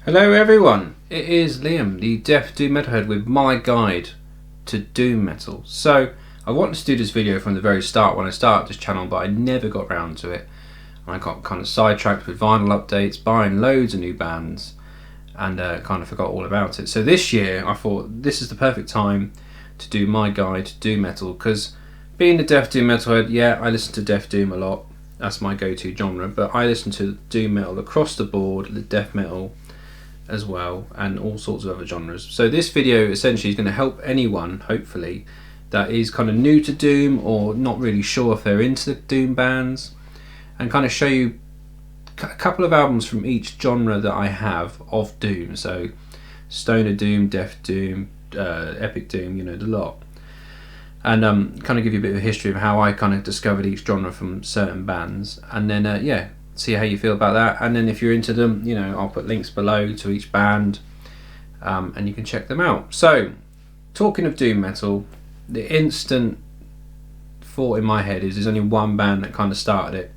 Hello everyone, it is Liam, the Deaf Doom Metalhead, with my guide to Doom Metal. So, I wanted to do this video from the very start when I started this channel, but I never got round to it. I got kind of sidetracked with vinyl updates, buying loads of new bands, and kind of forgot all about it. So this year, I thought this is the perfect time to do my guide to Doom Metal, because being the Deaf Doom Metalhead, yeah, I listen to Deaf Doom a lot. That's my go-to genre, but I listen to Doom Metal across the board, the Death Metal as well, and all sorts of other genres. So this video essentially is going to help anyone, hopefully, that is kind of new to Doom or not really sure if they're into the Doom bands, and kind of show you a couple of albums from each genre that I have of Doom. So Stoner Doom, Death Doom, Epic Doom, you know, the lot. And kind of give you a bit of a history of how I kind of discovered each genre from certain bands, and then yeah, see how you feel about that. And then if you're into them, you know, I'll put links below to each band, and you can check them out. So, talking of Doom Metal, the instant thought in my head is there's only one band that kind of started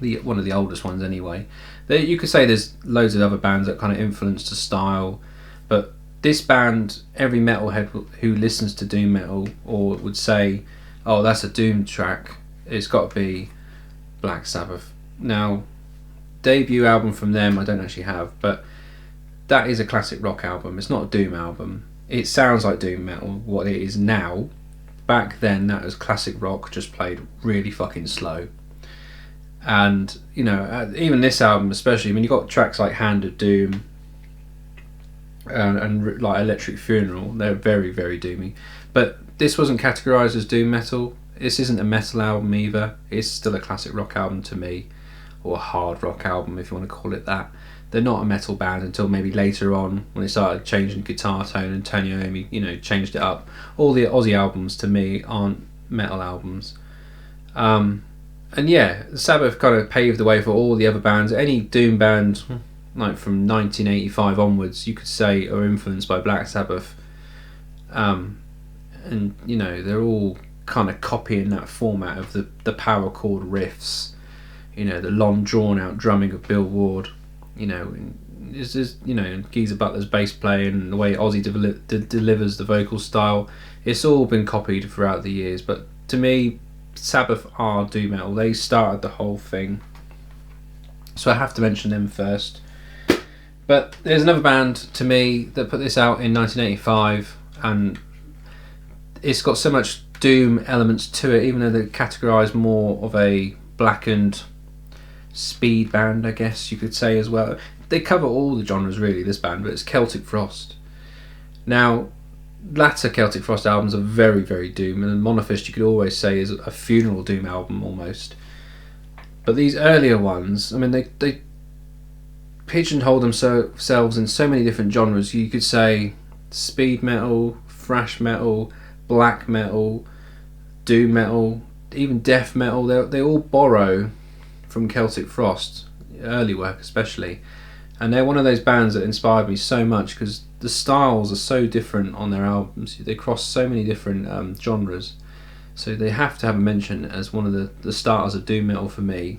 it, one of the oldest ones anyway. You could say there's loads of other bands that kind of influenced the style, but this band, every metalhead who listens to Doom Metal or would say, oh, that's a Doom track, it's got to be Black Sabbath. Now, debut album from them I don't actually have, but that is a classic rock album. It's not a Doom album. It sounds like Doom Metal, what it is now. Back then, that was classic rock, just played really fucking slow. And, you know, even this album especially, I mean, you got tracks like Hand of Doom and like Electric Funeral, they're very, very doomy. But this wasn't categorised as Doom Metal. This isn't a metal album either. It's still a classic rock album to me, or a hard rock album if you want to call it that. They're not a metal band until maybe later on when they started changing guitar tone and Tony Iommi, you know, changed it up. All the Aussie albums to me aren't metal albums. And yeah, Sabbath kind of paved the way for all the other bands. Any Doom band, like from 1985 onwards, you could say are influenced by Black Sabbath. And you know, they're all kind of copying that format of the power chord riffs, you know, the long drawn out drumming of Bill Ward, you know, it's just, you know, Geezer Butler's bass playing and the way Ozzy delivers the vocal style. It's all been copied throughout the years, but to me, Sabbath are Doom Metal. They started the whole thing, so I have to mention them first. But there's another band to me that put this out in 1985, and it's got so much Doom elements to it, even though they're categorised more of a blackened speed band, I guess you could say as well. They cover all the genres really, this band, but it's Celtic Frost. Now, latter Celtic Frost albums are very, very Doom, and Monophist you could always say is a funeral Doom album almost. But these earlier ones, I mean, they pigeonhole themselves in so many different genres. You could say speed metal, thrash metal, black metal, Doom Metal, even death metal. They all borrow from Celtic Frost, early work especially, and they're one of those bands that inspired me so much because the styles are so different on their albums. They cross so many different genres, so they have to have a mention as one of the starters of Doom Metal for me,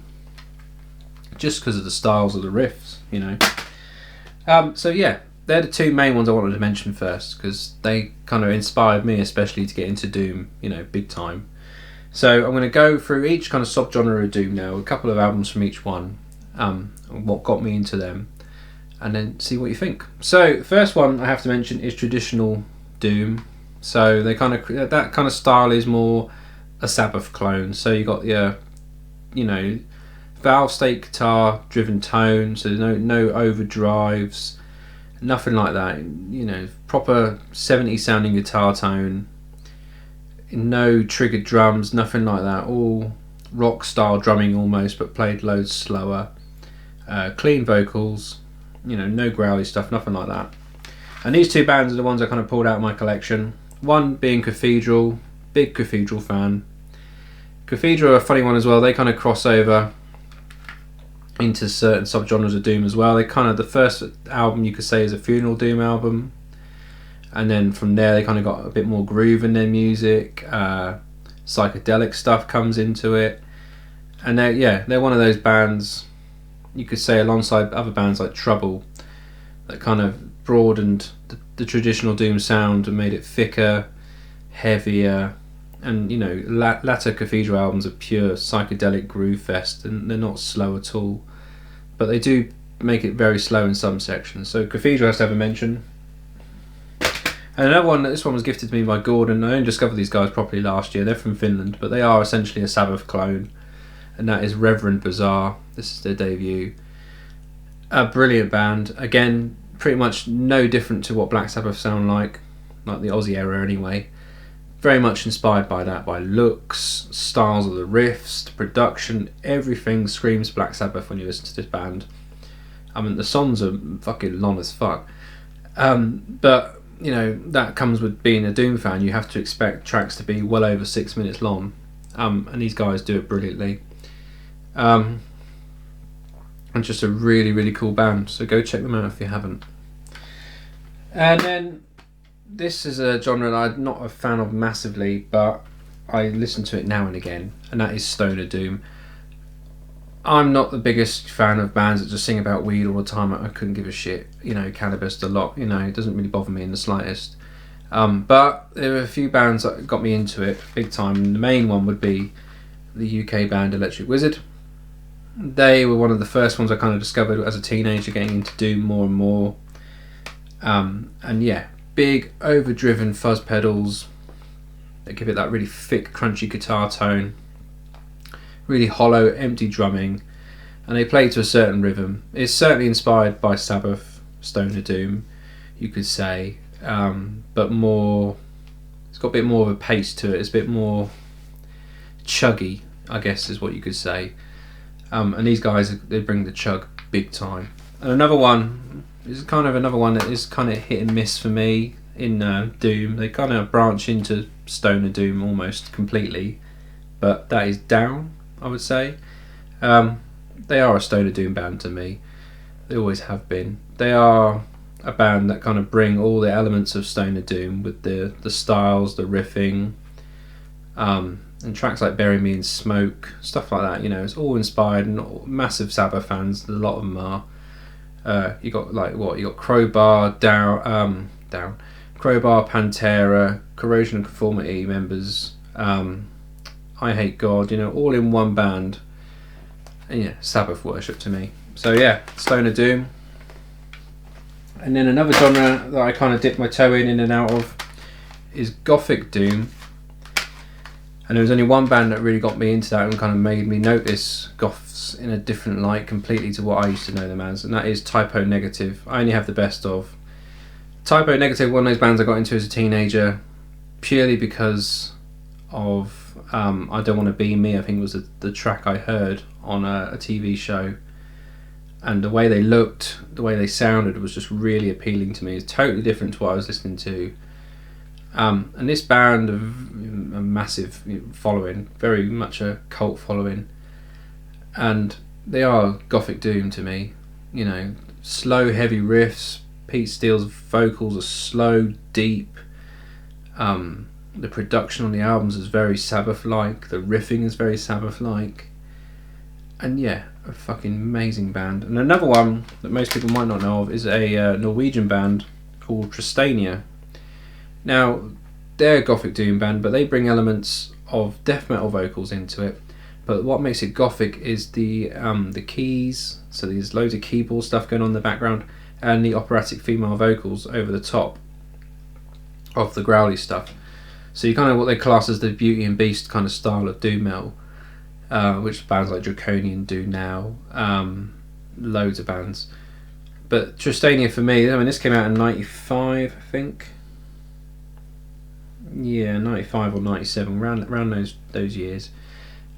just because of the styles of the riffs, you know. So yeah, they're the two main ones I wanted to mention first because they kind of inspired me especially to get into Doom, you know, big time. So I'm going to go through each kind of subgenre of Doom now, a couple of albums from each one, what got me into them, and then see what you think. So the first one I have to mention is traditional Doom. So they kind of, that kind of style is more a Sabbath clone. So you got your, you know, valve state guitar driven tone, so no overdrives, nothing like that, you know, proper 70s sounding guitar tone, no triggered drums, nothing like that, all rock style drumming almost, but played loads slower, clean vocals, you know, no growly stuff, nothing like that. And these two bands are the ones I kind of pulled out of my collection, one being Cathedral, big Cathedral fan. Cathedral are a funny one as well, they kind of cross over into certain subgenres of Doom as well. They kind of, the first album you could say is a funeral Doom album, and then from there they kind of got a bit more groove in their music, psychedelic stuff comes into it, and they're one of those bands you could say alongside other bands like Trouble that kind of broadened the traditional Doom sound and made it thicker, heavier, and you know, latter Cathedral albums are pure psychedelic groove fest, and they're not slow at all, but they do make it very slow in some sections. So Cathedral has to have a mention. And another one, this one was gifted to me by Gordon. I only discovered these guys properly last year. They're from Finland, but they are essentially a Sabbath clone, and that is Reverend Bazaar. This is their debut. A brilliant band. Again, pretty much no different to what Black Sabbath sound like the Aussie era anyway. Very much inspired by that, by looks, styles of the riffs, the production, everything screams Black Sabbath when you listen to this band. I mean, the songs are fucking long as fuck. But you know, that comes with being a Doom fan. You have to expect tracks to be well over 6 minutes long, and these guys do it brilliantly. And just a really, really cool band, so go check them out if you haven't. And then this is a genre that I'm not a fan of massively, but I listen to it now and again, and that is Stoner Doom. I'm not the biggest fan of bands that just sing about weed all the time. I couldn't give a shit. You know, cannabis a lot. You know, it doesn't really bother me in the slightest. But there were a few bands that got me into it big time. And the main one would be the UK band Electric Wizard. They were one of the first ones I kind of discovered as a teenager, getting into Doom more and more. And yeah, big overdriven fuzz pedals that give it that really thick, crunchy guitar tone. Really hollow, empty drumming, and they play to a certain rhythm. It's certainly inspired by Sabbath, Stoner Doom, you could say, but more. It's got a bit more of a pace to it. It's a bit more chuggy, I guess, is what you could say. And these guys, they bring the chug big time. And another one is kind of that is kind of hit and miss for me in Doom. They kind of branch into Stoner Doom almost completely, but that is Down, I would say. They are a Stoner Doom band to me. They always have been. They are a band that kind of bring all the elements of Stoner Doom with the styles, the riffing, and tracks like Bury Me in Smoke, stuff like that. You know, it's all inspired, and massive Sabbath fans, a lot of them are. You got you got Crowbar, Down, Crowbar, Pantera, Corrosion and Conformity members, I Hate God, you know, all in one band. And yeah, Sabbath worship to me. So yeah, Stoner Doom. And then another genre that I kind of dip my toe in and out of is Gothic Doom. And there was only one band that really got me into that and kind of made me notice goths in a different light completely to what I used to know them as, and that is Typo Negative. I only have the best of. Typo Negative, one of those bands I got into as a teenager purely because of I Don't Want to Be Me, I think was the track I heard on a TV show, and the way they looked, the way they sounded was just really appealing to me. It's totally different to what I was listening to. And this band have a massive following, very much a cult following, and they are Gothic Doom to me. You know, slow, heavy riffs. Pete Steele's vocals are slow, deep. The production on the albums is very Sabbath-like. The riffing is very Sabbath-like. And yeah, a fucking amazing band. And another one that most people might not know of is a Norwegian band called Tristania. Now, they're a Gothic Doom band, but they bring elements of death metal vocals into it. But what makes it Gothic is the keys. So there's loads of keyboard stuff going on in the background, and the operatic female vocals over the top of the growly stuff. So you kind of what they class as the Beauty and Beast kind of style of doom metal, which bands like Draconian do now, loads of bands. But Tristania for me, I mean, this came out in 95, I think. Yeah, 95 or 97, around those years.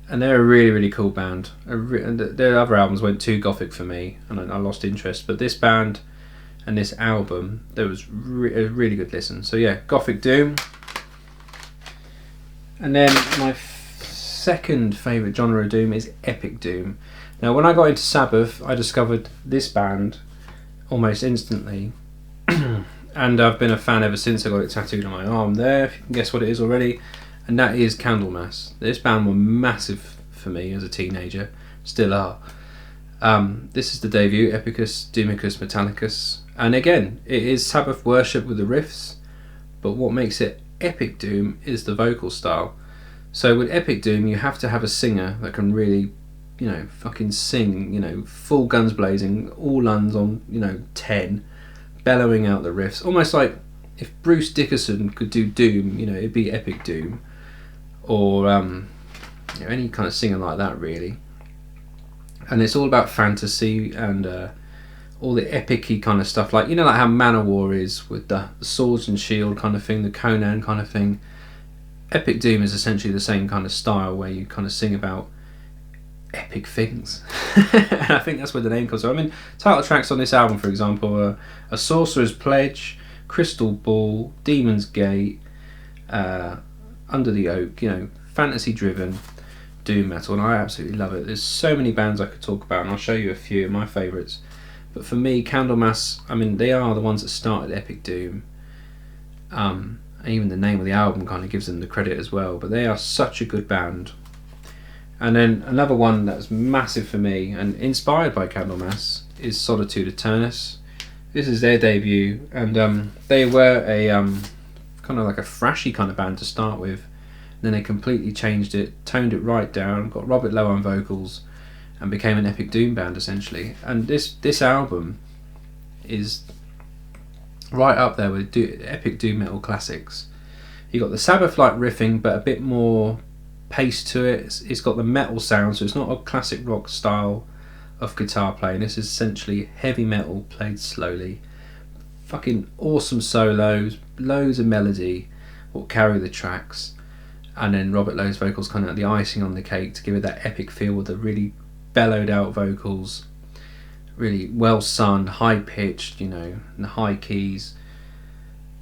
And they're a really, really cool band. And their other albums went too gothic for me, and I lost interest. But this band and this album, there was a really good listen. So yeah, Gothic Doom. And then my second favourite genre of Doom is Epic Doom. Now, when I got into Sabbath, I discovered this band almost instantly. And I've been a fan ever since. I got it tattooed on my arm there, if you can guess what it is already. And that is Candlemass. This band were massive for me as a teenager, still are. This is the debut, Epicus Doomicus Metallicus. And again, it is Sabbath worship with the riffs, but what makes it epic doom is the vocal style. So with epic doom, you have to have a singer that can really, fucking sing, full guns blazing, all lungs on, 10, bellowing out the riffs. Almost like if Bruce Dickinson could do doom, it'd be epic doom. Or any kind of singer like that, really. And it's all about fantasy and all the epic-y kind of stuff, like like how Manowar is with the swords and shield kind of thing, the Conan kind of thing. Epic doom is essentially the same kind of style where you kind of sing about epic things. And I think that's where the name comes from. I mean, title tracks on this album, for example, are A Sorcerer's Pledge, Crystal Ball, Demon's Gate, Under the Oak, fantasy driven doom metal, and I absolutely love it. There's so many bands I could talk about, and I'll show you a few of my favourites. But for me, Candlemass, I mean, they are the ones that started epic doom. And even the name of the album kind of gives them the credit as well, but they are such a good band. And then another one that's massive for me and inspired by Candlemass is Solitude Eternus. This is their debut, and they were a kind of like a thrashy kind of band to start with. Then they completely changed it, toned it right down, got Robert Lowe on vocals, and became an epic doom band essentially. And this album is right up there with epic doom metal classics. You got the Sabbath-like riffing, but a bit more pace to it. It's got the metal sound, so it's not a classic rock style of guitar playing. This is essentially heavy metal played slowly. Fucking awesome solos, loads of melody will carry the tracks, and then Robert Lowe's vocals kind of the icing on the cake to give it that epic feel with the really bellowed out vocals, really well sung, high pitched, and the high keys.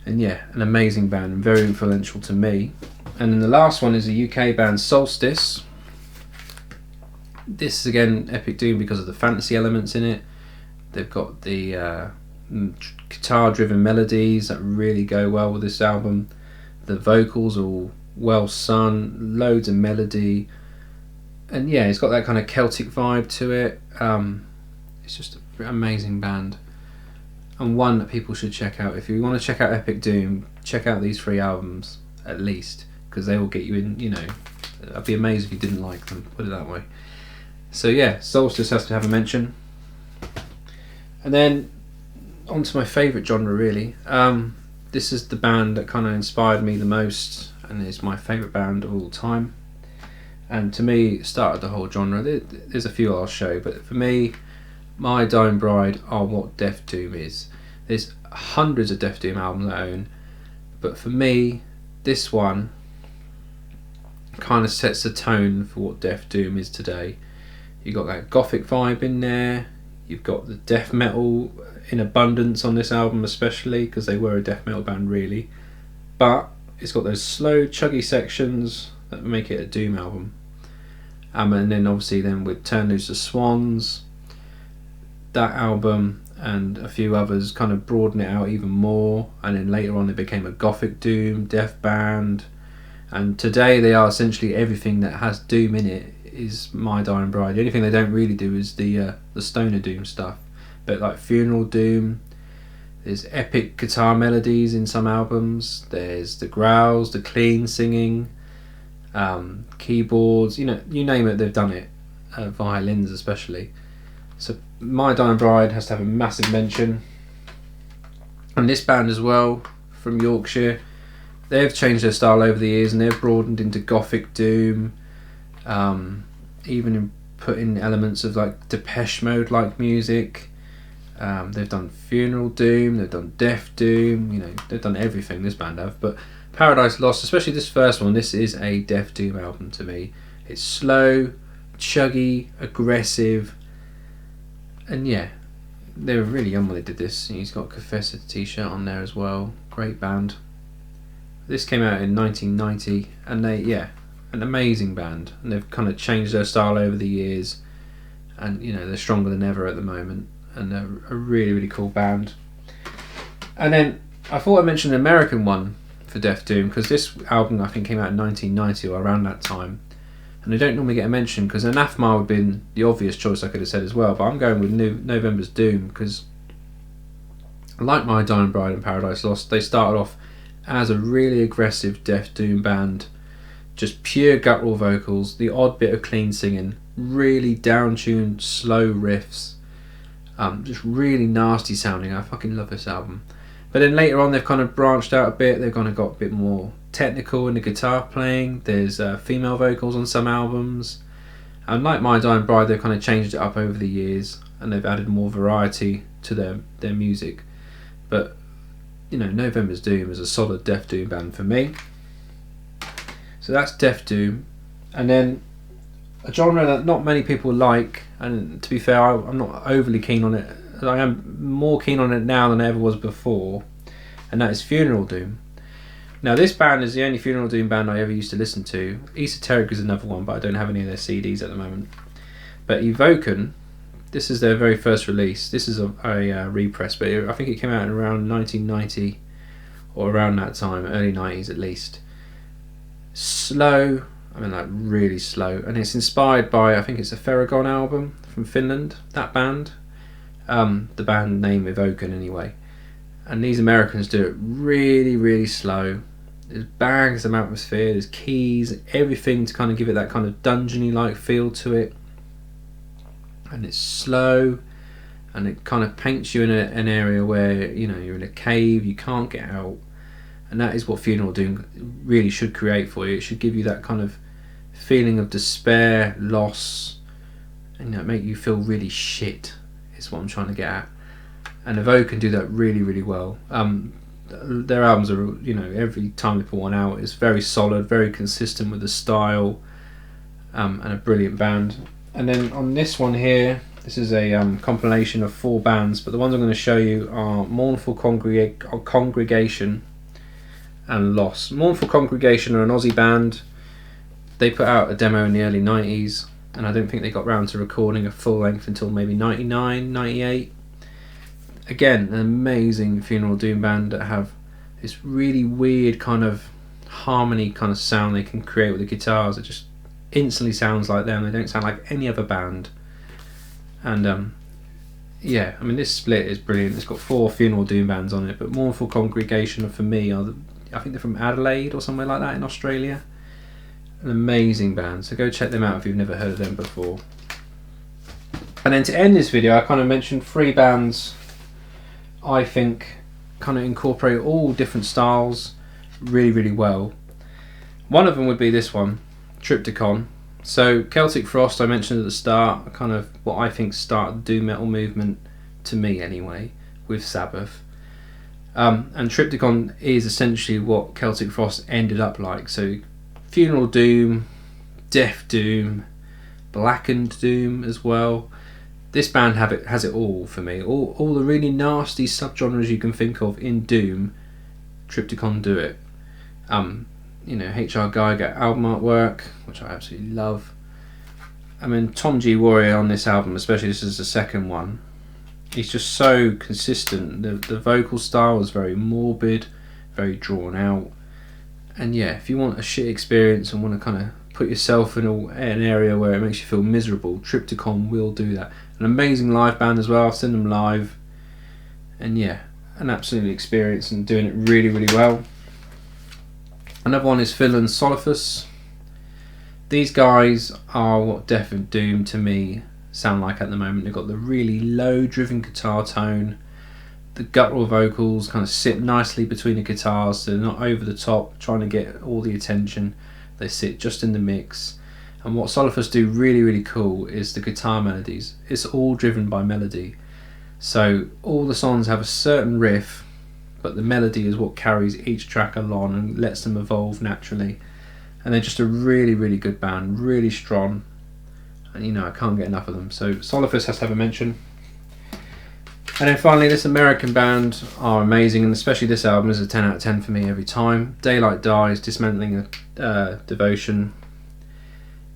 And yeah, an amazing band and very influential to me. And then the last one is a UK band, Solstice. This is again epic doom because of the fantasy elements in it. They've got the guitar driven melodies that really go well with this album. The vocals are all well sung, loads of melody, and yeah, it's got that kind of Celtic vibe to it. It's just an amazing band, and one that people should check out. If you want to check out epic doom, check out these 3 albums at least, because they will get you in. I'd be amazed if you didn't like them, put it that way. So yeah, Solstice has to have a mention. And then on to my favourite genre, really. This is the band that kind of inspired me the most, and is my favourite band of all time. And to me, it started the whole genre. There's a few I'll show, but for me, My Dying Bride are what Death Doom is. There's hundreds of Death Doom albums I own, but for me, this one kind of sets the tone for what Death Doom is today. You've got that Gothic vibe in there, you've got the death metal in abundance on this album, especially because they were a death metal band really, but it's got those slow chuggy sections that make it a doom album. And then obviously then with Turn Loose the Swans, that album and a few others kind of broaden it out even more, and then later on it became a Gothic Doom death band, and today they are essentially everything that has doom in it is My Dying Bride. The only thing they don't really do is the stoner doom stuff, but like Funeral Doom, there's epic guitar melodies in some albums, there's the growls, the clean singing, keyboards, you name it, they've done it, violins especially. So My Dying Bride has to have a massive mention. And this band as well, from Yorkshire, they've changed their style over the years and they've broadened into Gothic Doom, even put in elements of like Depeche Mode like music. They've done Funeral Doom, they've done Death Doom, they've done everything, this band have. But Paradise Lost, especially this first one, this is a Death Doom album to me. It's slow, chuggy, aggressive, and yeah, they were really young when they did this. He's got a Confessor t-shirt on there as well. Great band. This came out in 1990, and an amazing band, and they've kind of changed their style over the years, and they're stronger than ever at the moment, and they're a really, really cool band. And then I thought I'd mention an American one for Death Doom, because this album I think came out in 1990 or around that time, and they don't normally get a mention because Anathema would have been the obvious choice I could have said as well, but I'm going with November's Doom because Like My Dying Bride and Paradise Lost, they started off as a really aggressive death doom band, just pure guttural vocals, the odd bit of clean singing, really down-tuned slow riffs, just really nasty sounding. I fucking love this album. But then later on they've kind of branched out a bit, they've kind of got a bit more technical in the guitar playing, there's female vocals on some albums, and like My Dying Bride they've kind of changed it up over the years and they've added more variety to their music. But you know, November's Doom is a solid death doom band for me. So that's death doom. And then a genre that not many people like, and to be fair, I'm not overly keen on it. I am more keen on it now than I ever was before, and that is funeral doom. Now this band is the only funeral doom band I ever used to listen to. Esoteric is another one, but I don't have any of their CDs at the moment. But Evoken, this is their very first release. This is a repress, but I think it came out in around 1990 or around that time, early 90s at least. Slow, I mean like really slow, and it's inspired by, I think it's a Ferragon album from Finland, that band. The band name Evoken anyway. And these Americans do it really, really slow. There's bags of atmosphere, there's keys, everything to kind of give it that kind of dungeony like feel to it. And it's slow, and it kind of paints you in an area where, you know, you're in a cave, you can't get out. And that is what funeral doom really should create for you. It should give you that kind of feeling of despair, loss, and you know, make you feel really shit is what I'm trying to get at. And Evoke can do that really, really well. Their albums are, you know, every time they put one out, it's very solid, very consistent with the style, and a brilliant band. And then on this one here, this is a compilation of 4 bands, but the ones I'm going to show you are Mournful Congregation and Loss. Mournful Congregation are an Aussie band. They put out a demo in the early 90s, and I don't think they got round to recording a full length until maybe 99, 98. Again, an amazing funeral doom band that have this really weird kind of harmony kind of sound they can create with the guitars. It just instantly sounds like them. They don't sound like any other band. And yeah, I mean this split is brilliant. It's got 4 funeral doom bands on it, but Mournful Congregation for me are I think they're from Adelaide or somewhere like that in Australia. An amazing band, so go check them out if you've never heard of them before. And then to end this video, I kind of mentioned 3 bands I think kind of incorporate all different styles really, really well. One of them would be this one, Triptychon. So Celtic Frost, I mentioned at the start, kind of what I think started the doom metal movement, to me anyway, with Sabbath. And Triptychon is essentially what Celtic Frost ended up like. So funeral doom, death doom, blackened doom as well. This band has it all for me. All the really nasty subgenres you can think of in doom, Triptychon do it. You know, H.R. Geiger album artwork, which I absolutely love. I mean, Tom G. Warrior on this album, especially this is the second one, he's just so consistent. The vocal style is very morbid, very drawn out. And yeah, if you want a shit experience and want to kind of put yourself in an area where it makes you feel miserable, Triptychon will do that. An amazing live band as well. I've seen them live, and yeah, an absolute experience and doing it really, really well. Another one is Finland's Solifus. These guys are what Death and Doom to me sound like at the moment. They've got the really low driven guitar tone, the guttural vocals kind of sit nicely between the guitars, so they're not over the top trying to get all the attention. They sit just in the mix. And what Solifus do really, really cool is the guitar melodies. It's all driven by melody. So all the songs have a certain riff, but the melody is what carries each track along and lets them evolve naturally. And they're just a really, really good band, really strong. And you know, I can't get enough of them. So Solifus has to have a mention. And then finally, this American band are amazing, and especially this album is a 10 out of 10 for me every time. Daylight Dies, Dismantling Devotion.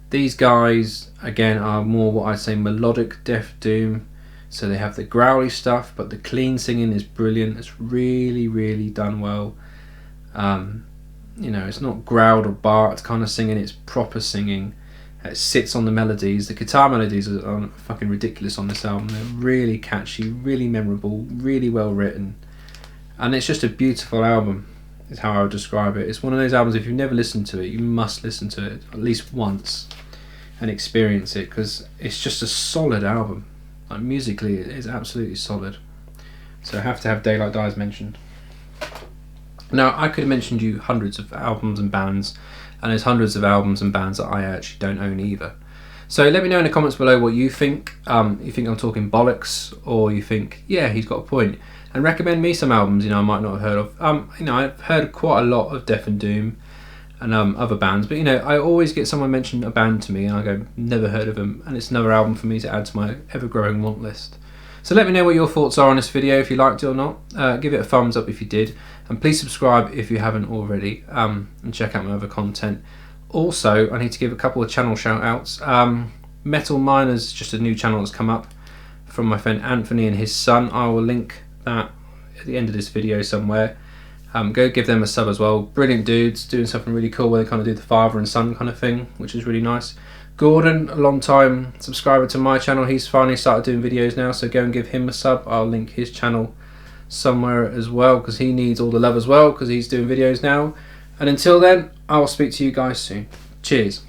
These guys, again, are more what I'd say melodic death doom. So they have the growly stuff, but the clean singing is brilliant. It's really, really done well. You know, it's not growled or barked kind of singing, it's proper singing. It sits on the melodies. The guitar melodies are fucking ridiculous on this album. They're really catchy, really memorable, really well written. and it's just a beautiful album is how I would describe it. It's one of those albums, if you've never listened to it, you must listen to it at least once and experience it, because it's just a solid album. Like, musically it is absolutely solid. So I have to have Daylight Dies mentioned. Now, I could have mentioned you hundreds of albums and bands, and there's hundreds of albums and bands that I actually don't own either. So let me know in the comments below what you think. You think I'm talking bollocks, or you think, yeah, he's got a point. And recommend me some albums, I might not have heard of. I've heard quite a lot of Death and Doom and other bands, but I always get someone mention a band to me and I go, never heard of them, and it's another album for me to add to my ever-growing want list. So let me know what your thoughts are on this video, if you liked it or not. Give it a thumbs up if you did, and please subscribe if you haven't already, and check out my other content. Also, I need to give a couple of channel shout outs. Metal Miners, just a new channel that's come up from my friend Anthony and his son. I will link that at the end of this video somewhere. Go give them a sub as well. Brilliant dudes, doing something really cool where they kind of do the father and son kind of thing, which is really nice. Gordon, a long time subscriber to my channel, he's finally started doing videos now, so go and give him a sub. I'll link his channel somewhere as well, because he needs all the love as well, because he's doing videos now. And until then, I'll speak to you guys soon. Cheers.